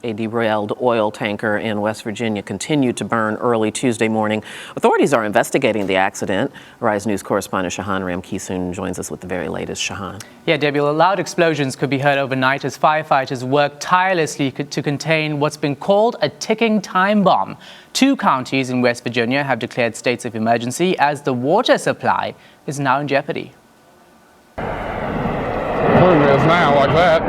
a derailed oil tanker in West Virginia continued to burn early Tuesday morning. Authorities are investigating the accident. Rise News correspondent Shahan Ramkissoon joins us with the very latest. Shahan. Yeah, Debbie, loud explosions could be heard overnight as firefighters work tirelessly to contain what's been called a ticking time bomb. 2 counties in West Virginia have declared states of emergency as the water supply is now in jeopardy. Progress now like that.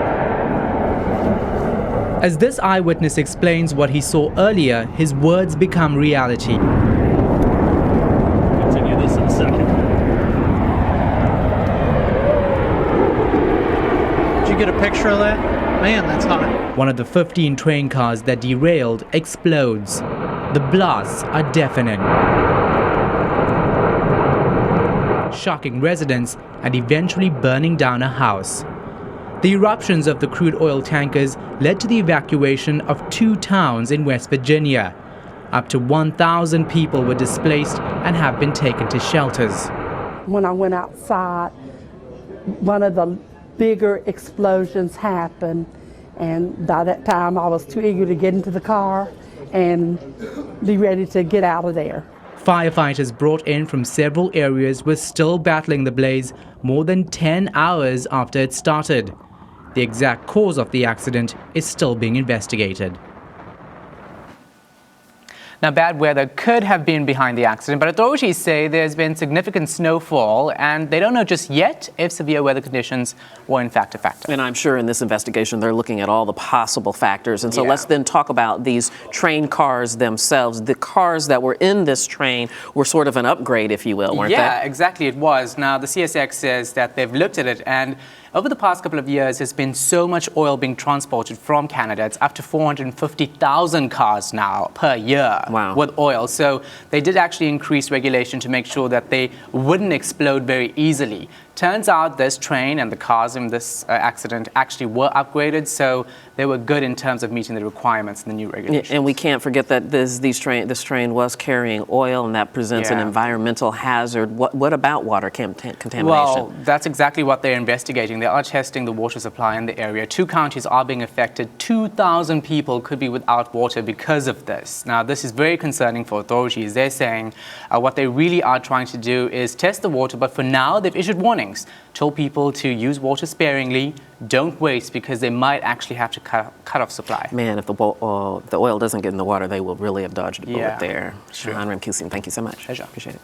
As this eyewitness explains what he saw earlier, his words become reality. Continue this in a second. Did you get a picture of that? Man, that's hot. One of the 15 train cars that derailed explodes. The blasts are deafening, shocking residents and eventually burning down a house. The eruptions of the crude oil tankers led to the evacuation of 2 towns in West Virginia. Up to 1,000 people were displaced and have been taken to shelters. When I went outside, one of the bigger explosions happened, and by that time I was too eager to get into the car and be ready to get out of there. Firefighters brought in from several areas were still battling the blaze more than 10 hours after it started. The exact cause of the accident is still being investigated. Now, bad weather could have been behind the accident, but authorities say there's been significant snowfall, and they don't know just yet if severe weather conditions were in fact a factor. And I'm sure in this investigation they're looking at all the possible factors. And so let's then talk about these train cars themselves. The cars that were in this train were sort of an upgrade, if you will, weren't they? Yeah, exactly, it was. Now, the CSX says that they've looked at it, and over the past couple of years, there's been so much oil being transported from Canada. It's up to 450,000 cars now per year with oil. So they did actually increase regulation to make sure that they wouldn't explode very easily. Turns out this train and the cars in this accident actually were upgraded, so they were good in terms of meeting the requirements in the new regulations. And we can't forget that this train was carrying oil, and that presents an environmental hazard. What about water contamination? Well, that's exactly what they're investigating. They are testing the water supply in the area. 2 counties are being affected. 2,000 people could be without water because of this. Now, this is very concerning for authorities. They're saying what they really are trying to do is test the water, but for now they've issued warnings. Told people to use water sparingly, don't waste, because they might actually have to cut off supply. Man, if the oil doesn't get in the water, they will really have dodged a bullet there. Shahan Ramkissoon, thank you so much. Pleasure. Appreciate it.